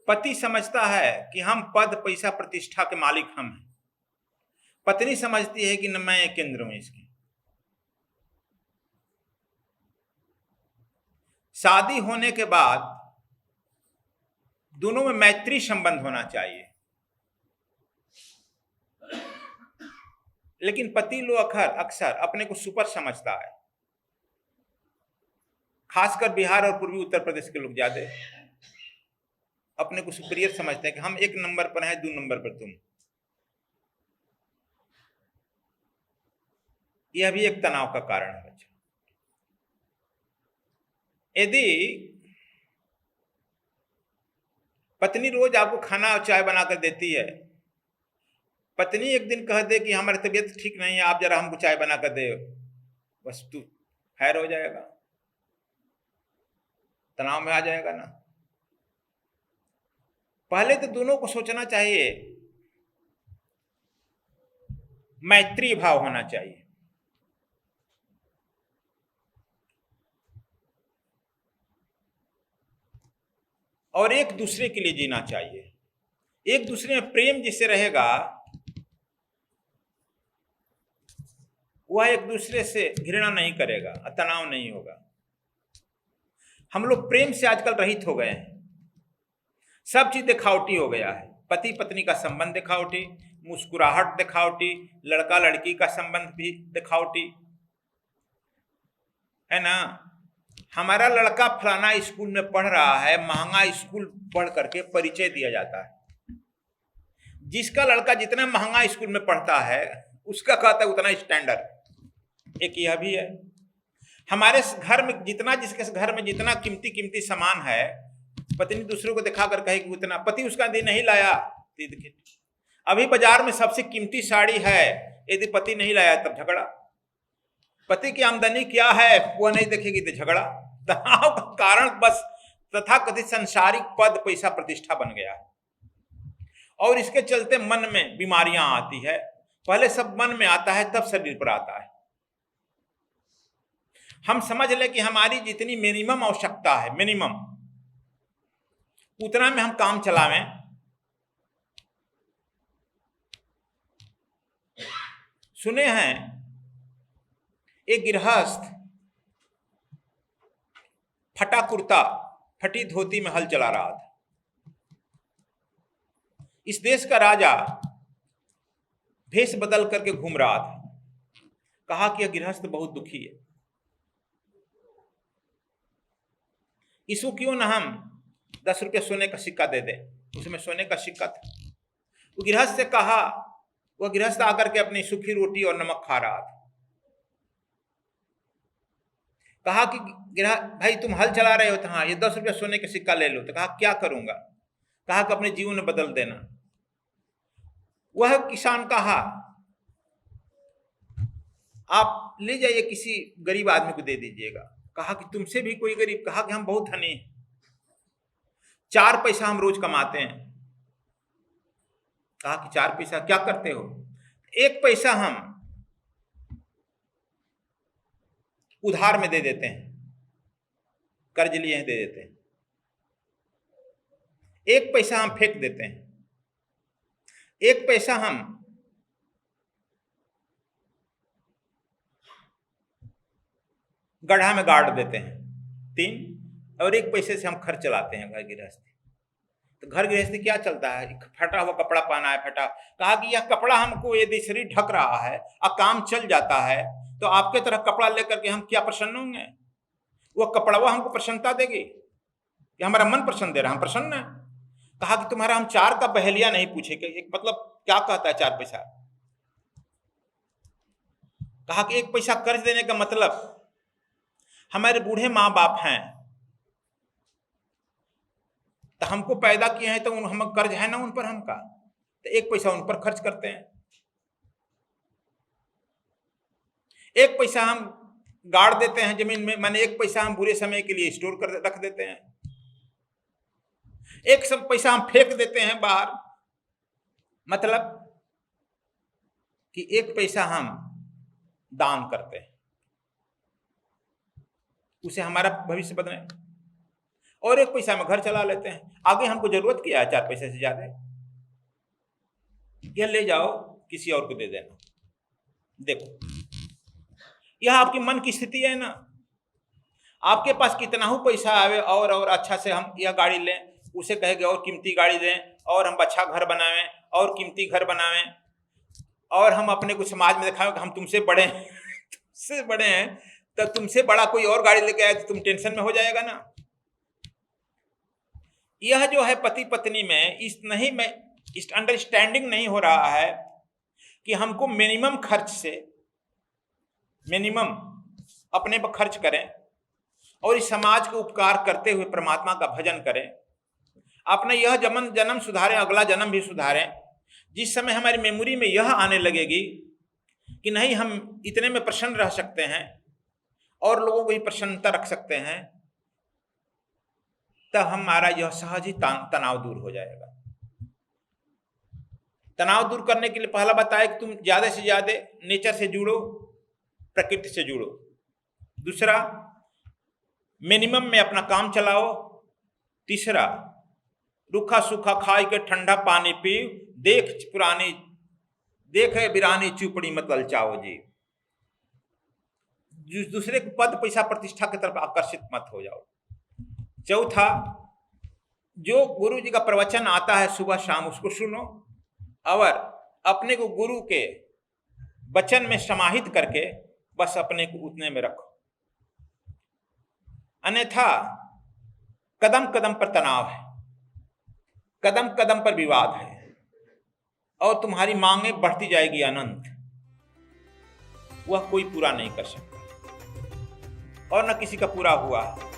पति समझता है कि हम पद पैसा प्रतिष्ठा के मालिक हम हैं, पत्नी समझती है कि न मैं एक केंद्र हूं इसकी। शादी होने के बाद दोनों में मैत्री संबंध होना चाहिए, लेकिन पति लोग अक्सर अपने को सुपर समझता है, खासकर बिहार और पूर्वी उत्तर प्रदेश के लोग ज्यादा अपने को सुपीरियर समझते हैं कि हम 1 नंबर पर हैं, 2 नंबर पर तुम। यह भी एक तनाव का कारण है बच्चा। यदि पत्नी रोज आपको खाना और चाय बनाकर देती है, पत्नी एक दिन कह दे कि हमारी तबीयत ठीक नहीं है, आप जरा हमको चाय बनाकर दे, बस तू खैर हो जाएगा, तनाव में आ जाएगा ना। पहले तो दोनों को सोचना चाहिए, मैत्री भाव होना चाहिए, और एक दूसरे के लिए जीना चाहिए। एक दूसरे में प्रेम जिससे रहेगा वह एक दूसरे से घृणा नहीं करेगा, तनाव नहीं होगा। हम लोग प्रेम से आजकल रहित हो गए हैं, सब चीज दिखावटी हो गया है। पति पत्नी का संबंध दिखावटी, मुस्कुराहट दिखावटी, लड़का लड़की का संबंध भी दिखावटी है ना। हमारा लड़का फलाना स्कूल में पढ़ रहा है, महंगा स्कूल पढ़ करके परिचय दिया जाता है। जिसका लड़का जितना महंगा स्कूल में पढ़ता है उसका कहता है उतना स्टैंडर्ड। एक यह भी है, हमारे घर में जितना, जिसके घर में जितना कीमती कीमती सामान है, पत्नी दूसरों को दिखा कर कहे कि उतना, पति उसका दे नहीं लाया। अभी बाजार में सबसे कीमती साड़ी है, यदि पति नहीं लाया तब झगड़ा। पति की आमदनी क्या है वह नहीं देखेगी तो झगड़ा। तनाव का कारण बस तथाकथित संसारिक पद पैसा प्रतिष्ठा बन गया है, और इसके चलते मन में बीमारियां आती है। पहले सब मन में आता है, तब शरीर पर आता है। हम समझ लें कि हमारी जितनी मिनिमम आवश्यकता है, मिनिमम उतना में हम काम चलावें। सुने हैं एक गृहस्थ फटा कुर्ता फटी धोती में हल चला रहा था। इस देश का राजा भेष बदल करके घूम रहा था। कहा कि यह गृहस्थ बहुत दुखी है, इसको क्यों ना हम 10 रुपये सोने का सिक्का दे दें। उसमें सोने का सिक्का था। वो गृहस्थ से कहा, वह गृहस्थ आकर के अपनी सूखी रोटी और नमक खा रहा था। कहा कि भाई तुम हल चला रहे हो तो हाँ, ये 10 रुपये सोने का सिक्का ले लो। तो कहा क्या करूंगा? कहा कि अपने जीवन में बदल देना। वह किसान कहा आप ले जाइए, किसी गरीब आदमी को दे दीजिएगा। कहा कि तुमसे भी कोई गरीब? कहा कि हम बहुत धनी हैं, 4 पैसा हम रोज कमाते हैं। कहा कि 4 पैसा क्या करते हो? 1 पैसा हम उधार में दे देते हैं, कर्ज लिए हैं दे देते हैं। 1 पैसा हम फेंक देते हैं, 1 पैसा हम गड्ढा में गाड़ देते हैं 3, और 1 पैसे से हम खर्च चलाते हैं घर गृहस्थी। तो घर गृहस्थी क्या चलता है? फटा हुआ कपड़ा पहना है, फटा। कहा कि यह कपड़ा हमको यदि शरीर ढक रहा है और काम चल जाता है तो आपके तरह कपड़ा लेकर के हम क्या प्रसन्न होंगे? वह कपड़ा वो हमको प्रसन्नता देगी कि हमारा मन प्रसन्न दे रहा, हम प्रसन्न है। कहा कि तुम्हारा हम 4 का बहेलिया नहीं पूछेंगे। एक मतलब क्या कहता है 4 पैसा? कहा कि 1 पैसा कर्ज देने का मतलब, हमारे बूढ़े माँ बाप हैं तो हमको पैदा किए हैं, तो हम कर्ज है ना उन पर हमका, तो 1 पैसा उन पर खर्च करते हैं। 1 पैसा हम गाड़ देते हैं जमीन में, माने 1 पैसा हम बुरे समय के लिए स्टोर कर रख देते हैं। 1 पैसा हम फेंक देते हैं बाहर, मतलब कि 1 पैसा हम दान करते हैं, उसे हमारा भविष्य बदले। और 1 पैसा में घर चला लेते हैं। आगे हमको जरूरत क्या है 4 पैसे से ज्यादा? यह ले जाओ, किसी और को दे देना। देखो, यह आपकी मन की स्थिति है ना। आपके पास कितना ही पैसा आवे और अच्छा से हम यह गाड़ी लें, उसे कहेंगे और कीमती गाड़ी दें, और हम अच्छा घर बनावें और कीमती घर बनावें, और हम अपने को समाज में दिखाएं कि हम तुमसे बड़े हैं तुमसे बड़े हैं, तो तुमसे बड़ा कोई और गाड़ी लेके आए तो तुम टेंशन में हो जाएगा ना। यह जो है पति पत्नी में इस अंडरस्टैंडिंग नहीं हो रहा है कि हमको मिनिमम खर्च से मिनिमम अपने पर खर्च करें और इस समाज को उपकार करते हुए परमात्मा का भजन करें, अपने यह जन्म सुधारें, अगला जन्म भी सुधारें। जिस समय हमारी मेमोरी में यह आने लगेगी कि नहीं, हम इतने में प्रसन्न रह सकते हैं और लोगों को भी प्रसन्नता रख सकते हैं, तब हमारा यह सहज ही तनाव दूर हो जाएगा। तनाव दूर करने के लिए पहला बताया कि तुम ज्यादा से ज्यादा नेचर से जुड़ो, प्रकृति से जुड़ो। दूसरा, मिनिमम में अपना काम चलाओ। तीसरा, रूखा सूखा खाई के ठंडा पानी पी, देखे बिरानी चुपड़ी मत ललचाओ जी। दूसरे के पद पैसा प्रतिष्ठा की तरफ आकर्षित मत हो जाओ। चौथा, जो गुरु जी का प्रवचन आता है सुबह शाम उसको सुनो और अपने को गुरु के वचन में समाहित करके बस अपने को उतने में रखो। अन्यथा कदम कदम पर तनाव है, कदम कदम पर विवाद है और तुम्हारी मांगे बढ़ती जाएगी अनंत। वह कोई पूरा नहीं कर सकता और न किसी का पूरा हुआ है।